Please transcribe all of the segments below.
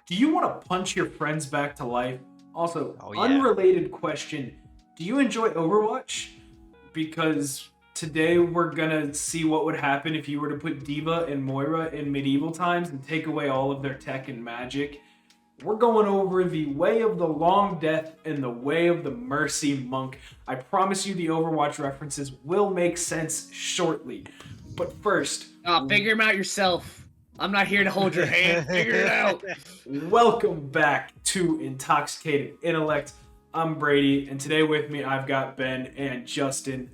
Do you want to punch your friends back to life? Also, Oh, yeah. unrelated question. Do you enjoy Overwatch? Because today we're gonna see what would happen if you were to put Diva and Moira in medieval times and take away all of their tech and magic. We're going over the way of the long death and the way of the mercy monk. I promise you the Overwatch references will make sense shortly. But first, Figure them out yourself. I'm not here to hold your hand. Figure it out. welcome back to Intoxicated Intellect. I'm Brady, and today with me I've got Ben and Justin.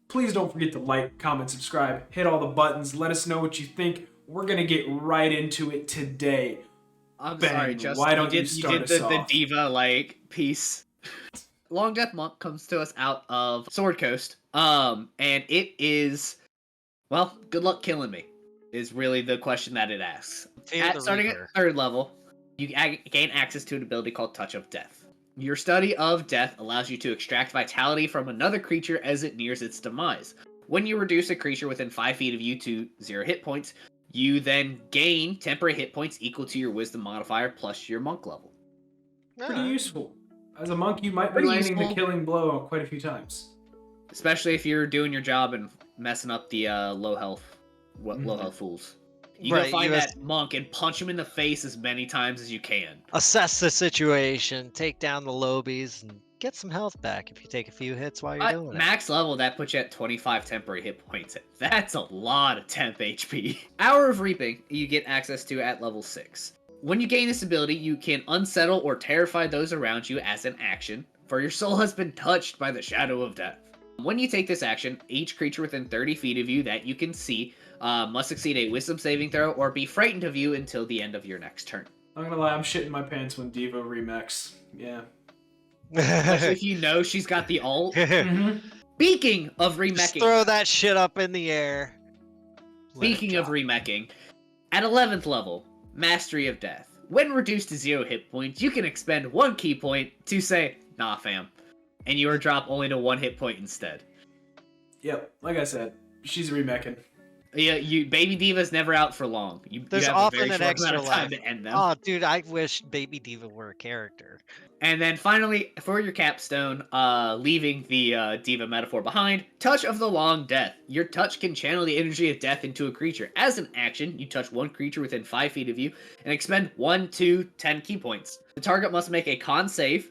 Please don't forget to like, comment, subscribe, hit all the buttons, let us know what you think. We're gonna get right into it today. I'm Ben, sorry, Justin. why don't you you start did us the off? diva piece. Long Death Monk comes to us out of Sword Coast. And it is, well, good luck killing me. Is really the question that it asks. Fear the Starting Reaper. at 3rd level, you gain access to an ability called Touch of Death. Your study of death allows you to extract vitality from another creature as it nears its demise. When you reduce a creature within 5 feet of you to 0 hit points, you then gain temporary hit points equal to your wisdom modifier plus your monk level. Pretty useful. As a monk, you might be Pretty landing the useful. killing blow quite a few times. Especially if you're doing your job and messing up the low health fools. You Right, go find you that monk and punch him in the face as many times as you can. Assess the situation, take down the lobies, and get some health back if you take a few hits while you're At doing it. max level, that puts you at 25 temporary hit points. That's a lot of temp HP. Hour of Reaping, you get access to at level 6. When you gain this ability, you can unsettle or terrify those around you as an action, for your soul has been touched by the shadow of death. When you take this action, each creature within 30 feet of you that you can see must succeed a wisdom saving throw or be frightened of you until the end of your next turn. I'm gonna lie, I'm shitting my pants when Diva remix. Yeah. Especially if you know she's got the ult. Speaking of Just remeching, throw that shit up in the air. Let it speaking of drop. remeching, at 11th level, Mastery of Death. When reduced to 0 hit points, you can expend 1 key point to say, nah fam, and you are dropped only to 1 hit point instead. Yep, like I said, she's remecking. Yeah, Baby Diva's never out for long. There's you have often a very an short extra amount of time life. to end them. Oh, dude, I wish Baby Diva were a character. And then finally, for your capstone, leaving the Diva metaphor behind, Touch of the Long Death. Your touch can channel the energy of death into a creature. As an action, you touch one creature within 5 feet of you and expend 1, 2, 10 key points. The target must make a con save.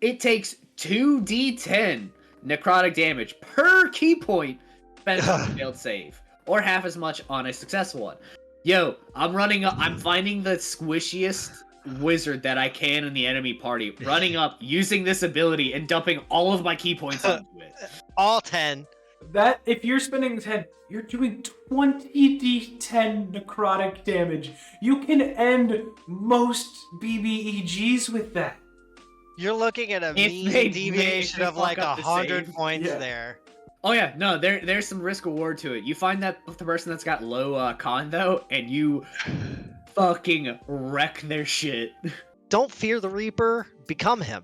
It takes 2d10 necrotic damage per key point spent on a failed save, or half as much on a successful one. Yo, I'm finding the squishiest wizard that I can in the enemy party, running up, using this ability, and dumping all of my key points onto it. All 10. That, if you're spending 10, you're doing 20d10 necrotic damage. You can end most BBEGs with that. You're looking at a If mean they deviation of fuck like up the 100 save. points Yeah. there. Oh yeah, no, there's some risk reward to it. You find that the person that's got low con though, and you fucking wreck their shit. Don't fear the Reaper, become him.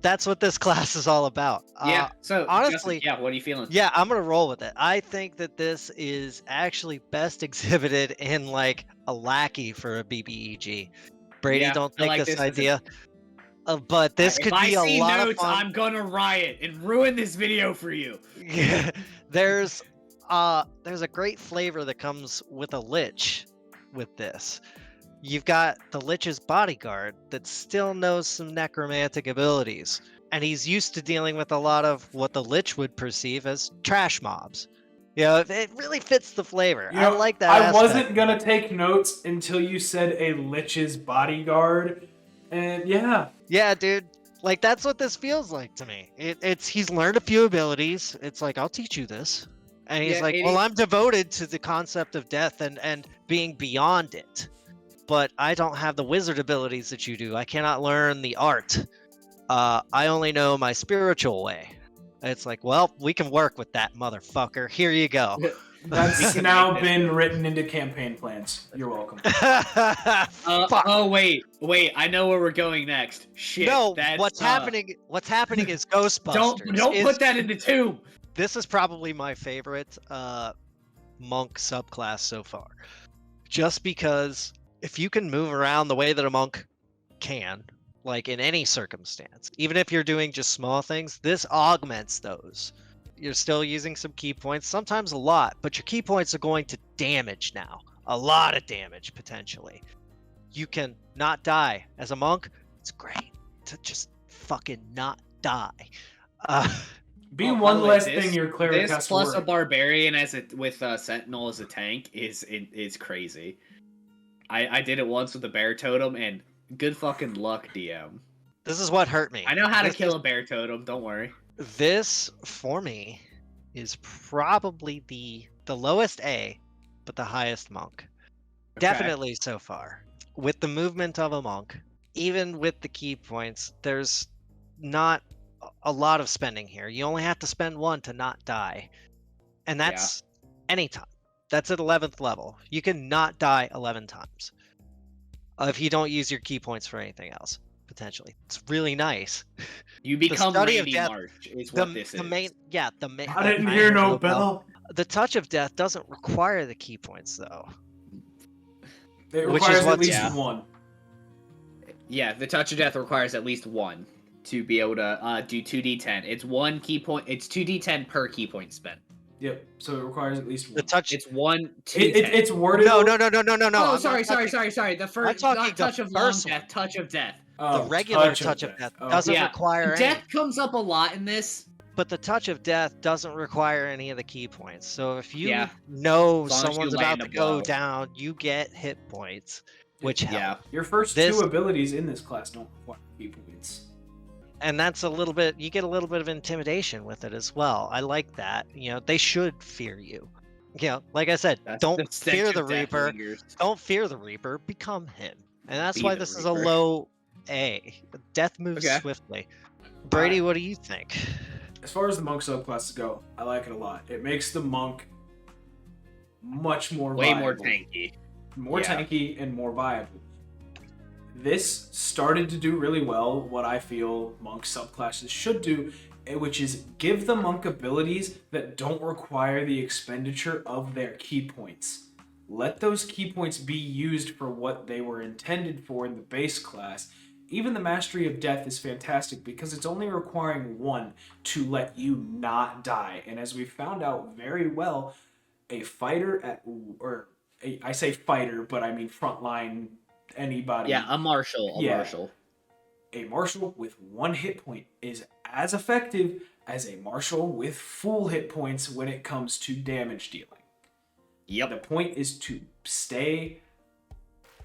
That's what this class is all about. Yeah. So honestly- Justin, yeah. What are you feeling? Yeah, I'm gonna roll with it. I think that this is actually best exhibited in like a lackey for a BBEG. Brady, Yeah, don't I take like this this as a- idea. But this If could I be a see lot notes, of fun. I'm gonna riot and ruin this video for you. there's a great flavor that comes with a lich with this. You've got the lich's bodyguard that still knows some necromantic abilities, and he's used to dealing with a lot of what the lich would perceive as trash mobs. You know, it really fits the flavor. You know, I like that. I aspect. wasn't gonna take notes until you said a lich's bodyguard, and Yeah, dude. Like that's what this feels like to me. He's learned a few abilities. It's like I'll teach you this, and he's Yeah, like, it well, is- I'm devoted to the concept of death and being beyond it, but I don't have the wizard abilities that you do. I cannot learn the art. I only know my spiritual way. It's like, well, we can work with that, motherfucker. Here you go. that's can now make this been work. written into campaign plans. You're welcome. Fuck. Oh wait, I know where we're going next. Shit. No, that's, what's happening? What's happening is Ghostbusters. Don't is- put that in the tomb. This is probably my favorite monk subclass so far, just because if you can move around the way that a monk can, like in any circumstance, even if you're doing just small things, this augments those. You're still using some key points, sometimes a lot, but your key points are going to damage now. A lot of damage, potentially. You can not die. As a monk, it's great to just fucking not die. Be Oh, by one the way, less thing your cleric this has to plus worry. a barbarian as it with Sentinel as a tank is crazy. I did it once with the bear totem, and good fucking luck, DM. This is what hurt me. I know how to This kill is- a bear totem. Don't worry. This, for me, is probably the lowest A, but the highest monk. Okay. Definitely so far. With the movement of a monk, even with the key points, there's not a lot of spending here. You only have to spend one to not die. And that's anytime. That's at 11th level. You can not die 11 times. If you don't use your key points for anything else, potentially. It's really nice. You become study of Randy death- March. Is what this is. The main. I didn't hear no bell. The touch of death doesn't require the key points, though. It Which is requires at what's- least Yeah. one. Yeah, the touch of death requires at least one to be able to do 2d10. It's one key point. It's 2d10 per key point spent. Yep. So it requires at least one. The touch. It's 1 2 It's worded. No. Oh, I'm sorry. not The I'm first talking not the touch of long first death. one. Touch of death. Oh, The regular touch of death Oh. doesn't Yeah, require any. Death comes up a lot in this. But the touch of death doesn't require any of the key points. So if you Yeah. know As long as you someone's about land to a go blow. down, you get hit points, which help. Yeah. Your first This- two abilities in this class don't require key points. And that's a little bit, you get a little bit of intimidation with it as well. I like that. You know, they should fear you. You know, like I said, That's don't the stench fear of the death Reaper. lingers. Don't fear the Reaper. Become him. And that's Be why the this is a Reaper. low A. Death moves Okay. swiftly. Brady, what do you think? As far as the monk subclasses go, I like it a lot. It makes the monk much more Way viable. more tanky. More Yeah. tanky and more viable. This started to do really well what I feel monk subclasses should do, which is give the monk abilities that don't require the expenditure of their key points. Let those key points be used for what they were intended for in the base class. Even the Mastery of Death is fantastic because it's only requiring one to let you not die. And as we found out very well, a fighter I say fighter, but I mean frontline anybody. Yeah, a marshal. A Yeah. marshal. A marshal with one hit point is as effective as a marshal with full hit points when it comes to damage dealing. Yep. The point is to stay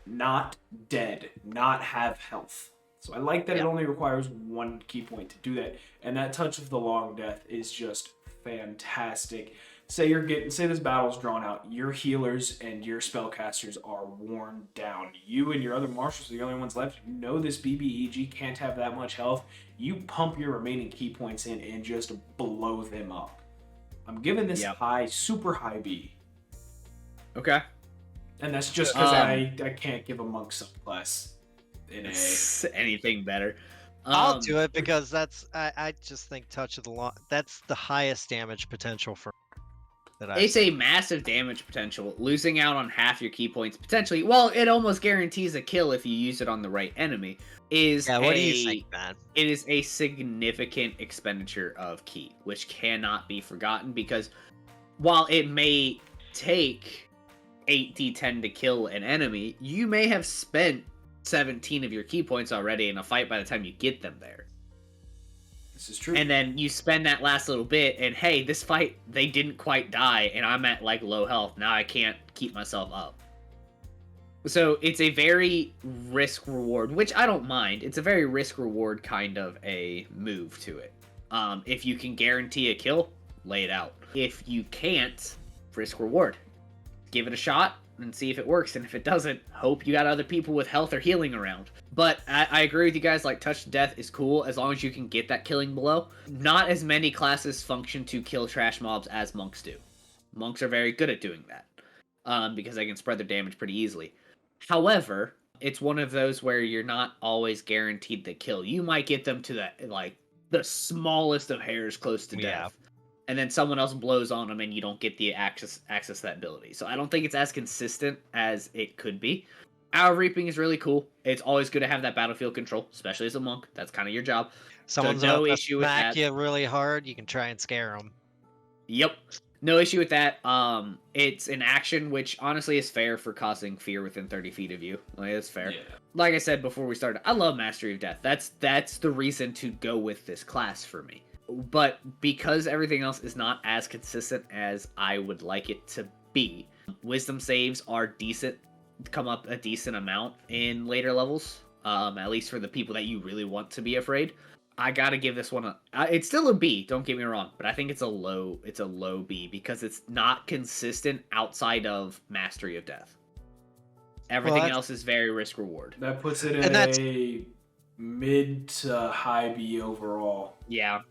not dead, not have health. So I like that it Yeah. only requires one key point to do that. And that touch of the long death is just fantastic. Say this battle's drawn out, your healers and your spellcasters are worn down. You and your other marshals are the only ones left. You know this BBEG can't have that much health. You pump your remaining key points in and just blow them up. I'm giving this Yep. high, super high B. Okay. And that's just because Um, I can't give a monk subclass an A. Anything better. I'll do it because I just think touch of the long. That's the highest damage potential for that I. It's a massive damage potential. Losing out on half your key points potentially. Well, it almost guarantees a kill if you use it on the right enemy. Yeah, what do you think, man? It is a significant expenditure of key, which cannot be forgotten because while it may take 8d10 to kill an enemy, you may have spent 17 of your key points already in a fight by the time you get them there. This is true. And then you spend that last little bit, and hey, this fight, they didn't quite die, and I'm at like low health. Now I can't keep myself up. So it's a very risk-reward, which I don't mind. It's a very risk-reward kind of a move to it. If you can guarantee a kill, lay it out. If you can't, risk-reward. Give it a shot and see if it works, and if it doesn't, hope you got other people with health or healing around. But I agree with you guys, like, touch to death is cool as long as you can get that killing blow. Not as many classes function to kill trash mobs as monks do. Monks are very good at doing that, because they can spread their damage pretty easily. However, it's one of those where you're not always guaranteed the kill. You might get them to that, like, the smallest of hairs close to Yeah. death. And then someone else blows on them and you don't get the access to that ability. So I don't think it's as consistent as it could be. Hour Reaping is really cool. It's always good to have that battlefield control, especially as a monk. That's kind of your job. Someone's no about to issue with smack that. you really hard, you can try and scare them. Yep. No issue with that. It's an action which honestly is fair for causing fear within 30 feet of you. Like, it's fair. Yeah. Like I said before we started, I love Mastery of Death. That's the reason to go with this class for me. But because everything else is not as consistent as I would like it to be, wisdom saves are decent, come up a decent amount in later levels. At least for the people that you really want to be afraid. I gotta give this one it's still a B, don't get me wrong, but I think it's a low B because it's not consistent outside of Mastery of Death. Everything else is very risk reward. That puts it in a mid to high B overall. Yeah.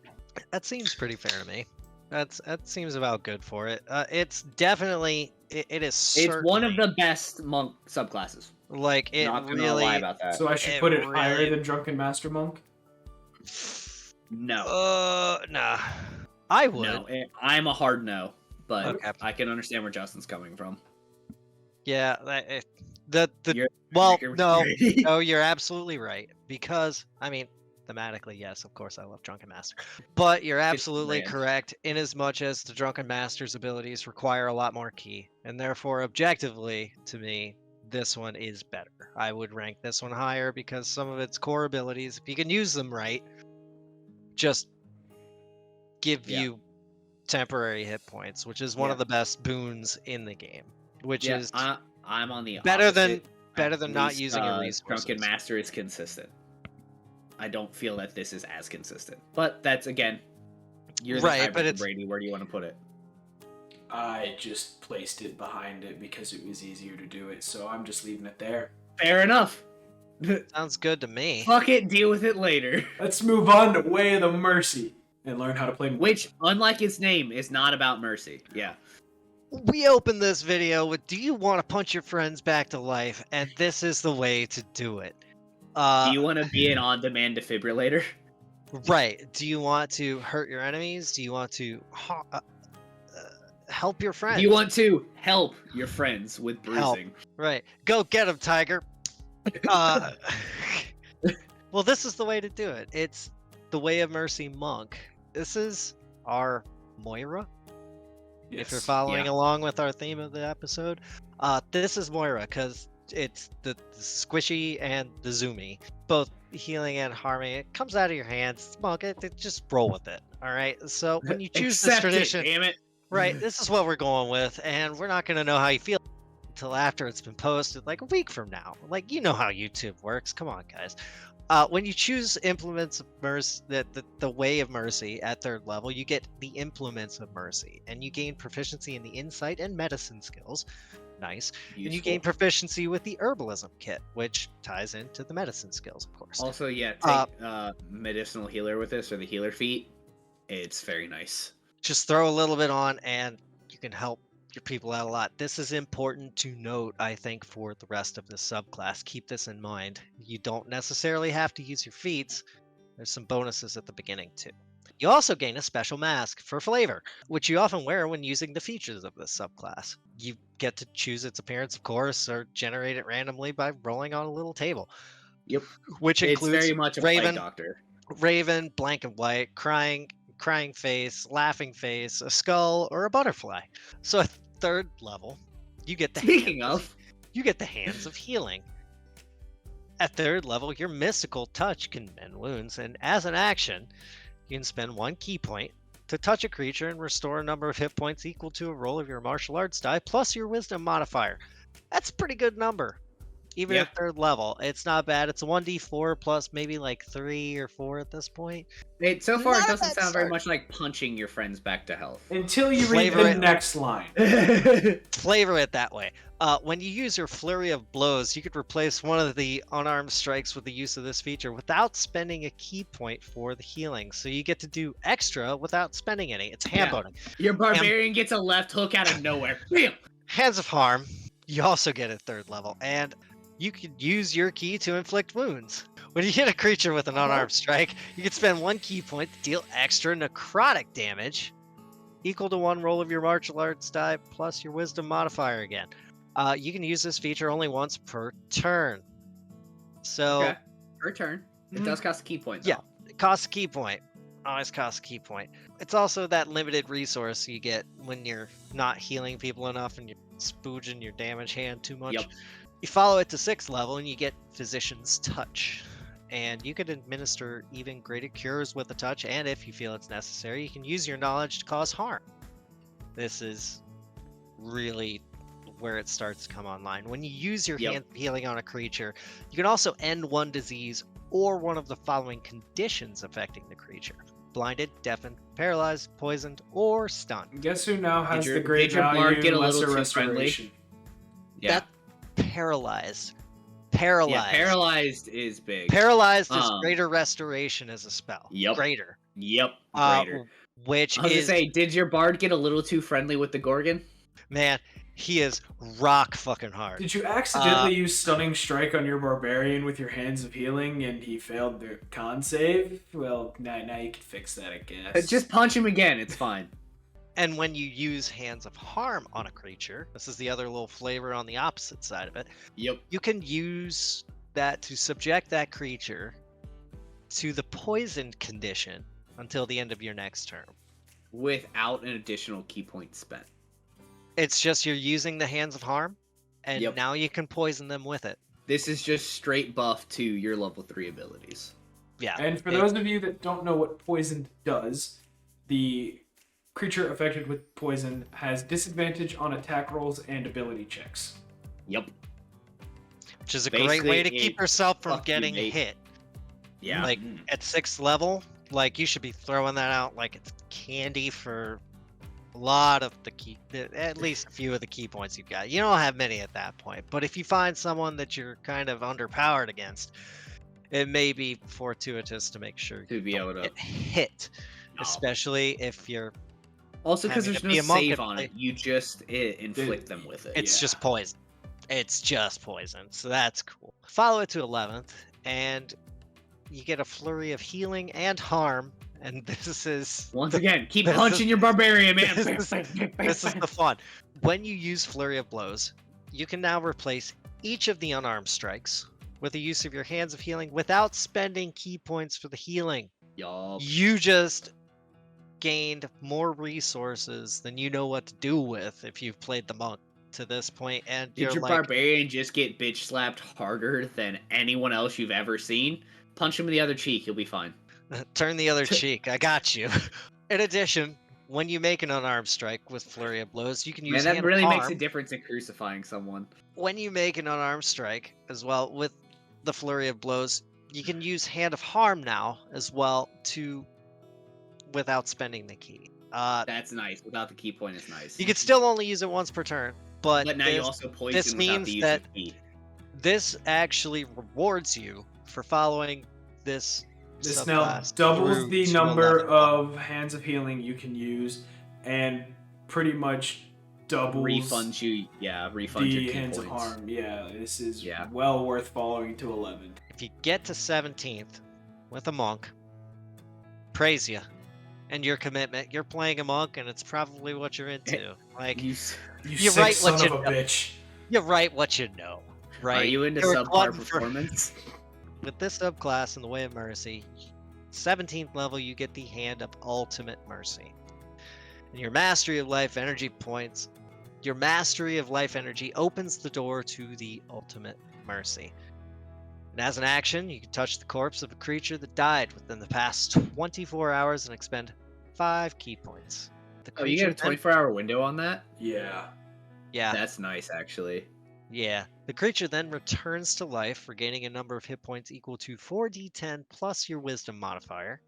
That seems pretty fair to me. That seems about good for it. It's definitely it is certainly, it's one of the best monk subclasses. Like it Not gonna really lie about that. So I should put it higher than Drunken Master Monk? No. Nah. I would. No, I'm a hard no, but Okay. I can understand where Justin's coming from. Yeah, You're- well, you're- no, you're absolutely right. Because I mean, thematically, yes, of course, I love Drunken Master, but you're absolutely brand. correct. In as much as the Drunken Master's abilities require a lot more ki, and therefore, objectively, to me, this one is better. I would rank this one higher because some of its core abilities, if you can use them right, just give you temporary hit points, which is one of the best boons in the game. Which is I'm on the better opposite. than not using a resource. Drunken Master is consistent. I don't feel that this is as consistent, but that's again, you're the Right, but tiebreaker, it's- Brady. Where do you want to put it? I just placed it behind it because it was easier to do it, so I'm just leaving it there. Fair enough. Sounds good to me. Fuck it, deal with it later. Let's move on to Way of the Mercy and learn how to play. Which, unlike its name, is not about mercy. Yeah. We opened this video with, do you want to punch your friends back to life? And this is the way to do it. Do you want to be an on-demand defibrillator? Right. Do you want to hurt your enemies? Do you want to help your friends? Do you want to help your friends with bruising? Right. Go get them, Tiger. Well, this is the way to do it. It's the Way of Mercy Monk. This is our Moira. If you're following along with our theme of the episode, this is Moira because it's the squishy and the zoomy, both healing and harming. It comes out of your hands. Monk, just roll with it. All right. So when you choose this tradition, damn it. right, this is what we're going with, and we're not going to know how you feel until after it's been posted, like a week from now. Like, you know how YouTube works. Come on, guys. When you choose Implements of Mercy, the Way of Mercy at 3rd level, you get the Implements of Mercy, and you gain proficiency in the Insight and Medicine skills. Nice. Useful. And you gain proficiency with the Herbalism kit, which ties into the Medicine skills, of course. Also, take Medicinal Healer with this, or the Healer feat. It's very nice. Just throw a little bit on, and you can help your people out a lot. This is important to note, I think, for the rest of this subclass. Keep this in mind. You don't necessarily have to use your feats. There's some bonuses at the beginning, too. You also gain a special mask for flavor, which you often wear when using the features of this subclass. You get to choose its appearance, of course, or generate it randomly by rolling on a little table. Yep. Which includes it's very much a Raven, Plague Doctor. Raven, black and white, crying face, laughing face, a skull, or a butterfly. So at 3rd level, you get the you get the Hands of Healing. At 3rd level, your mystical touch can mend wounds, and as an action, you can spend 1 key point to touch a creature and restore a number of hit points equal to a roll of your martial arts die plus your wisdom modifier. That's a pretty good number. Even at 3rd level, it's not bad. It's a 1d4 plus maybe like 3 or 4 at this point. So far, it doesn't sound very much like punching your friends back to health. Until you read the next line. Flavor it that way. When you use your Flurry of Blows, you could replace one of the unarmed strikes with the use of this feature without spending a key point for the healing. So you get to do extra without spending any. It's hand boning. Your barbarian gets a left hook out of nowhere. Bam! Hands of Harm, you also get at 3rd level, and you can use your key to inflict wounds. When you hit a creature with an unarmed strike, you can spend 1 key point to deal extra necrotic damage, equal to 1 roll of your martial arts die plus your wisdom modifier again. You can use this feature only once per turn. So Okay. Per turn. It does cost a key point, though. Yeah. it costs a key point. Always costs a key point. It's also that limited resource you get when you're not healing people enough and you're spooging your damage hand too much. Yep. You follow it to 6th level and you get Physician's Touch. And you can administer even greater cures with the touch, and if you feel it's necessary, you can use your knowledge to cause harm. This is really where it starts to come online. When you use your hand healing on a creature, you can also end one disease or one of the following conditions affecting the creature: blinded, deafened, paralyzed, poisoned, or stunned. Guess who now has Did the great your bard value get a lesser little too friendly? restoration? Yeah. That paralyzed. Paralyzed. Yeah, paralyzed is big. Paralyzed is greater restoration as a spell. Yep. Greater. Yep. Greater. Which I was is gonna say, did your bard get a little too friendly with the Gorgon? man, he is rock fucking hard. Did you accidentally use Stunning Strike on your Barbarian with your Hands of Healing and he failed the con save? Well, now you can fix that, I guess. Just punch him again, it's fine. And when you use Hands of Harm on a creature, this is the other little flavor on the opposite side of it. Yep. You can use that to subject that creature to the poisoned condition until the end of your next turn. Without an additional key point spent. It's just you're using the Hands of Harm, and Yep. now you can poison them with it. This is just straight buff to your level 3 abilities. Yeah. And for those of you that don't know what poisoned does, the creature affected with poison has disadvantage on attack rolls and ability checks. Yep. Which is a great way to keep yourself from fuck you, getting mate. hit. Yeah. Like at 6th level, like you should be throwing that out like it's candy for a lot of at least a few of the key points you've got. You don't have many at that point, but if you find someone that you're kind of underpowered against, it may be fortuitous to make sure To you be don't able to- get hit, No. especially if you're. Also, because having there's to no be a monk save and on play- it, you just inflict them with it. It's Yeah. just poison. It's just poison, so that's cool. Follow it to 11th, and you get a flurry of healing and harm. And this is Once again, keep this punching is- your barbarian, man. this is the fun. When you use Flurry of Blows, you can now replace each of the unarmed strikes with the use of your Hands of Healing without spending key points for the healing. Yup. You just gained more resources than you know what to do with if you've played the monk to this point, and Did you're your like, barbarian just get bitch slapped harder than anyone else you've ever seen? Punch him in the other cheek, you'll be fine. turn the other cheek. I got you. In addition, when you make an unarmed strike with Flurry of Blows, you can use Man, that Hand of really makes a Harm. difference in crucifying someone. When you make an unarmed strike as well with the Flurry of Blows, you can use Hand of Harm now as well without spending the key. That's nice. Without the key point, it's nice. You can still only use it once per turn, but But now you this, also poison this without means the use that of key. this actually rewards you for following this. This now subclass doubles through the to number 11. of Hands of Healing you can use, and pretty much doubles Refund you, refund your the key Hands points. of Harm. Yeah, this is Yeah. well worth following to 11. If you get to 17th with a monk, praise you and your commitment. You're playing a monk, and it's probably what you're into. Like You, You You're sick right, son what of you a know. bitch. you write what you know, right? Are you into You're a subpar glutton for- performance? With this subclass in the Way of Mercy, 17th level, you get the Hand of Ultimate Mercy. And your Mastery of Life Energy points, your Mastery of Life Energy opens the door to the Ultimate Mercy. And as an action, you can touch the corpse of a creature that died within the past 24 hours and expend 5 key points. The Oh, you get a then- 24-hour window on that? Yeah. Yeah. That's nice, actually. Yeah. The creature then returns to life, regaining a number of hit points equal to 4d10 plus your wisdom modifier.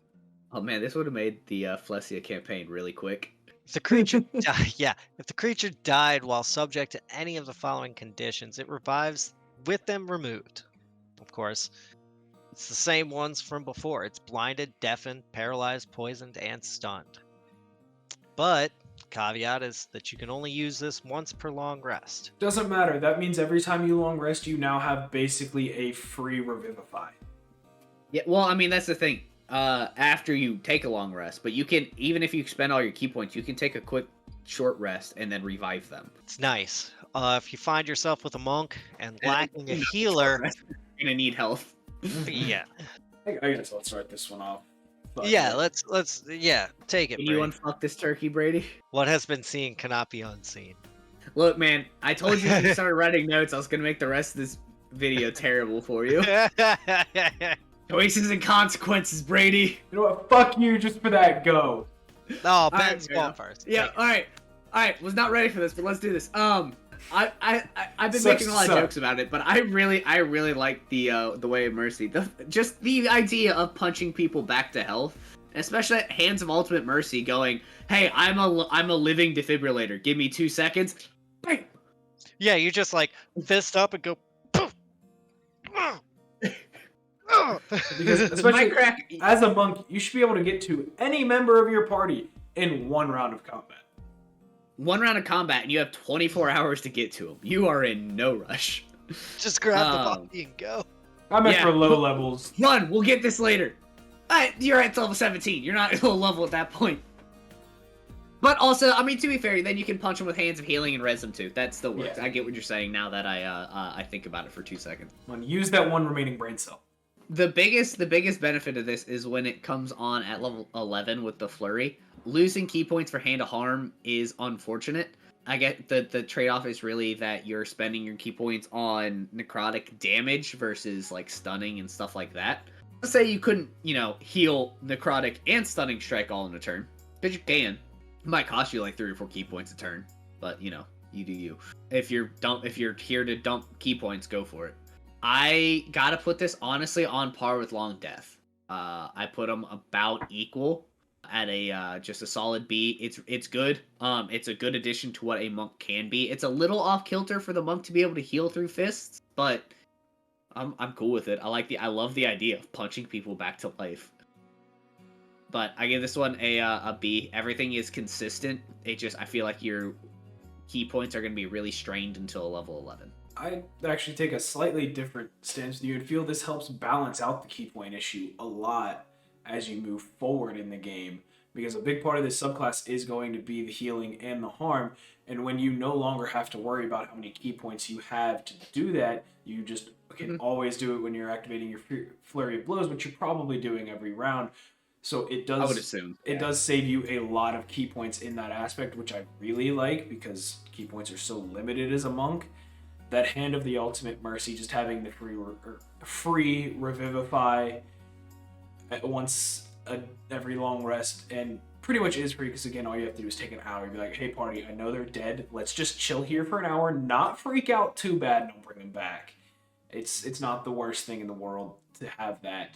Oh man, this would have made the Flesia campaign really quick. If the creature if the creature died while subject to any of the following conditions, it revives with them removed. Of course, it's the same ones from before. It's blinded, deafened, paralyzed, poisoned, and stunned. But caveat is that you can only use this once per long rest. Doesn't matter. That means every time you long rest, you now have basically a free revivify. Yeah, well, I mean, that's the thing. After you take a long rest, but you can, even if you spend all your key points, you can take a quick short rest and then revive them. It's nice. If you find yourself with a monk and lacking a healer, You're gonna need health. yeah, I guess I'll start this one off. But, yeah, let's take it. Can you Brady. unfuck this turkey, Brady? What has been seen cannot be unseen. Look, man, I told you when you started writing notes, I was gonna make the rest of this video terrible for you. Choices and consequences, Brady. You know what? Fuck you just for that. Go. No, right, Ben's fair going enough. first. Yeah, Take it. all right. Was not ready for this, but let's do this. I've been Sucks making a to lot of suck. jokes about it, but I really like the way of mercy. Just the idea of punching people back to health, especially at Hands of Ultimate Mercy, going, "Hey, I'm a living defibrillator. Give me 2 seconds." Bang! Yeah, you just like fist up and go. Because especially My crack. as a monk, you should be able to get to any member of your party in one round of combat. One round of combat, and you have 24 hours to get to him. You are in no rush. Just grab the body and go. I meant Yeah. for low levels. Run, we'll get this later. You're at level 17. You're not low level at that point. But also, I mean, to be fair, then you can punch them with Hands of Healing and res them too. That still works. Yeah. I get what you're saying now that I think about it for 2 seconds. Use that one remaining brain cell. The biggest benefit of this is when it comes on at level 11 with the flurry. Losing key points for Hand of Harm is unfortunate. I get the trade-off is really that you're spending your key points on necrotic damage versus like stunning and stuff like that. Let's say you couldn't, heal necrotic and stunning strike all in a turn, because you can. It might cost you like 3 or 4 key points a turn, but you do you. If you're here to dump key points, go for it. I gotta put this honestly on par with Long Death. I put them about equal at a just a solid B. It's good. It's a good addition to what a monk can be. It's a little off kilter for the monk to be able to heal through fists, but I'm cool with it. I love the idea of punching people back to life. But I give this one a B. Everything is consistent. I feel like your key points are going to be really strained until level 11. I actually take a slightly different stance with you and feel this helps balance out the key point issue a lot as you move forward in the game, because a big part of this subclass is going to be the healing and the harm, and when you no longer have to worry about how many key points you have to do that, you just can always do it when you're activating your flurry of blows, which you're probably doing every round. So it does. I would assume it does save you a lot of key points in that aspect, which I really like because key points are so limited as a monk. That Hand of the Ultimate Mercy, just having the free revivify at once every long rest, and pretty much is free because again all you have to do is take an hour and be like, hey party, I know they're dead, let's just chill here for an hour, not freak out too bad, and I'll bring them back. It's not the worst thing in the world to have that.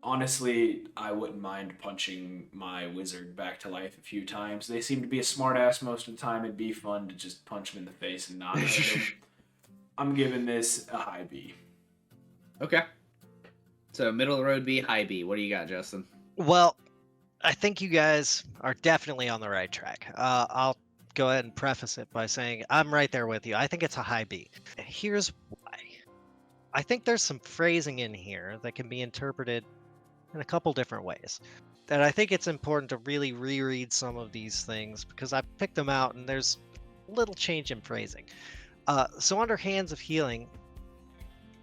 Honestly, I wouldn't mind punching my wizard back to life a few times. They seem to be a smartass most of the time. It'd be fun to just punch him in the face and not hurt him. I'm giving this a high B. Okay. So middle of the road B, high B. What do you got, Justin? Well, I think you guys are definitely on the right track. I'll go ahead and preface it by saying I'm right there with you. I think it's a high B. Here's why. I think there's some phrasing in here that can be interpreted in a couple different ways. That I think it's important to really reread some of these things because I picked them out and there's a little change in phrasing. So under Hands of Healing,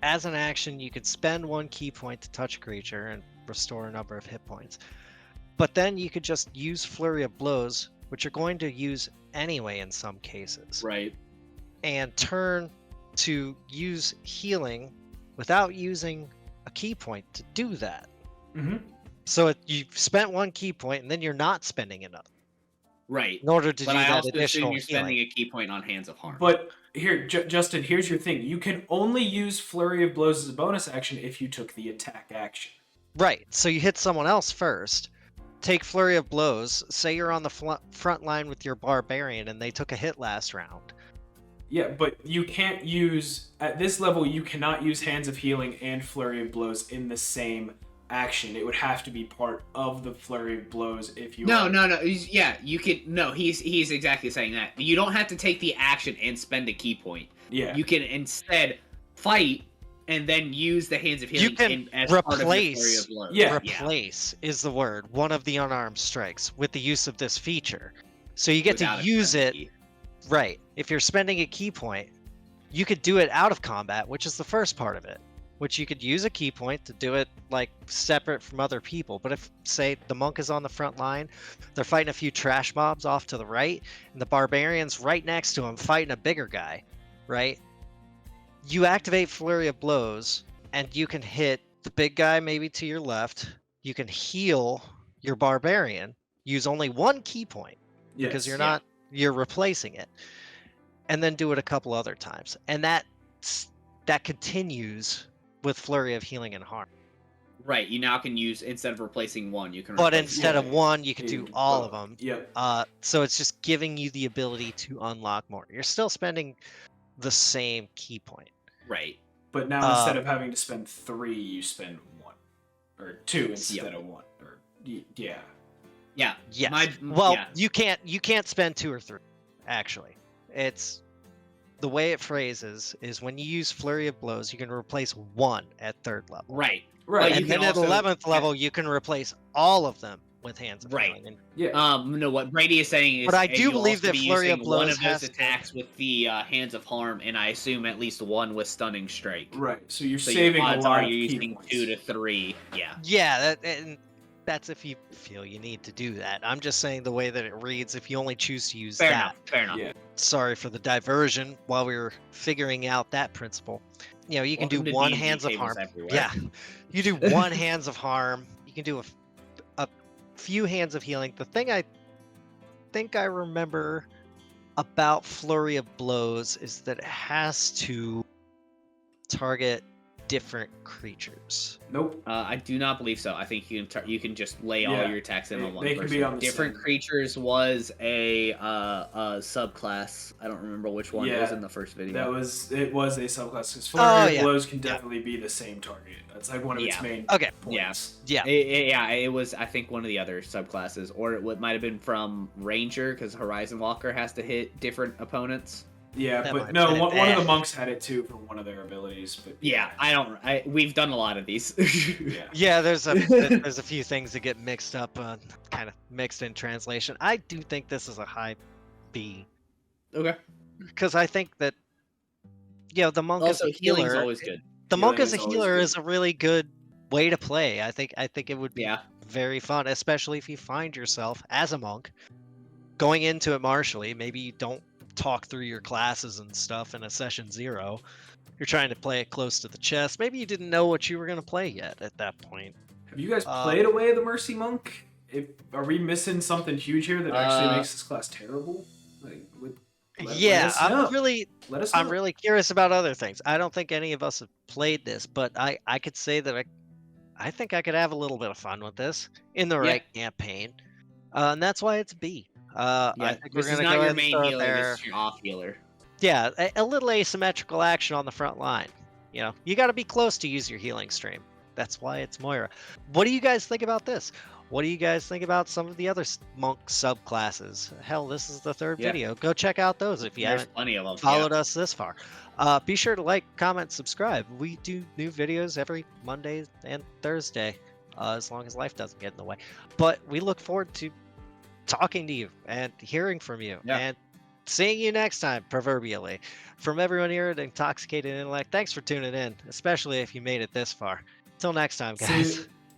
as an action, you could spend 1 key point to touch a creature and restore a number of hit points. But then you could just use Flurry of Blows, which you're going to use anyway in some cases. Right. And turn to use healing without using a key point to do that. Mm-hmm. So you've spent 1 key point and then you're not spending another. Right. In order to But do I that also assume additional you're healing. spending a key point on Hands of Harm. But here, Justin, here's your thing. You can only use Flurry of Blows as a bonus action if you took the attack action. Right. So you hit someone else first. Take Flurry of Blows. Say you're on the front line with your Barbarian and they took a hit last round. Yeah, but you can't use... At this level, you cannot use Hands of Healing and Flurry of Blows in the same action. It would have to be part of the Flurry of Blows if you... No. Yeah, you could... No, he's exactly saying that. You don't have to take the action and spend a key point. Yeah. You can instead fight and then use the Hands of Healing You can as part of your Flurry replace... of Blows. Yeah. Replace is the word. One of the unarmed strikes with the use of this feature. So you get Without to use it extending key. Right. If you're spending a key point, you could do it out of combat, which is the first part of it, which you could use a key point to do it like separate from other people. But if, say, the monk is on the front line, they're fighting a few trash mobs off to the right, and the barbarian's right next to him fighting a bigger guy, right? You activate Flurry of Blows, and you can hit the big guy maybe to your left. You can heal your barbarian, use only one key point, because you're replacing it, and then do it a couple other times. And that continues with Flurry of Healing and Harm. Right, you now can use, instead of replacing one, you can But replace instead of one, you can do Dude, all of them. Yep. So it's just giving you the ability to unlock more. You're still spending the same key point. Right. But now instead of having to spend 3, you spend 1. Or 2 instead of 1. Or yeah. Yeah. Yes. You can't spend 2 or 3, actually. It's the way it phrases is when you use Flurry of Blows, you can replace 1 at 3rd level. Right. Right. But And then at 11th level, you can replace all of them with Hands of Right. Healing. Yeah. No, what Brady is saying is, But I do you'll believe also that be Flurry of using one Blows of those has to- attacks with the Hands of Harm, and I assume at least one with Stunning Strike. Right. So you're So saving your a odds lot are of you're key using points. 2 to 3. Yeah. Yeah, and that's if you feel you need to do that. I'm just saying the way that it reads, if you only choose to use Fair that. enough. Fair enough. Yeah. Sorry for the diversion while we were figuring out that principle. You know, you can Welcome do to one D&D Hands of tables Harm. everywhere. Yeah, you do one Hands of Harm. You can do a few Hands of Healing. The thing I think I remember about Flurry of Blows is that it has to target different creatures. Nope. I do not believe so. I think you can just lay all Yeah. your attacks in on one They can person. be on the Different same. creatures was a subclass. I don't remember which one. It was Yeah. in the first video. It was a subclass because Flurry of yeah. Blows can definitely be the same target. That's like one of its Yeah. main Okay. points. Yeah. It was, I think, one of the other subclasses, or it might have been from Ranger, because Horizon Walker has to hit different opponents. Yeah, That but might no, have been one of the it. monks had it too for one of their abilities. But Yeah, we've done a lot of these. yeah. Yeah, there's a few things that get mixed up, kind of mixed in translation. I do think this is a high B Okay. because I think that the monk Also, as a healing's healer. always good. The monk Healing as a is always healer good. is a really good way to play. I think it would be Yeah. very fun, especially if you find yourself as a monk going into it martially. Maybe you don't talk through your classes and stuff in a session 0. You're trying to play it close to the chest. Maybe you didn't know what you were going to play yet at that point. Have you guys played Away of the Mercy Monk? Are we missing something huge here that actually makes this class terrible? Like, let us know. Let us know. I'm really curious about other things. I don't think any of us have played this, but I could say that I think I could have a little bit of fun with this in the right campaign, and that's why it's B. I think This we're is gonna not go your ahead and main throw it healer. there. This is your off healer. Yeah, a little asymmetrical action on the front line. You got to be close to use your healing stream. That's why it's Moira. What do you guys think about this? What do you guys think about some of the other monk subclasses? Hell, this is the 3rd video. Go check out those if you There's haven't plenty of them. followed us this far. Be sure to like, comment, subscribe. We do new videos every Monday and Thursday, as long as life doesn't get in the way. But we look forward to talking to you and hearing from you and seeing you next time, proverbially. From everyone here at Intoxicated Intellect, thanks for tuning in, especially if you made it this far. Till next time, guys. See you.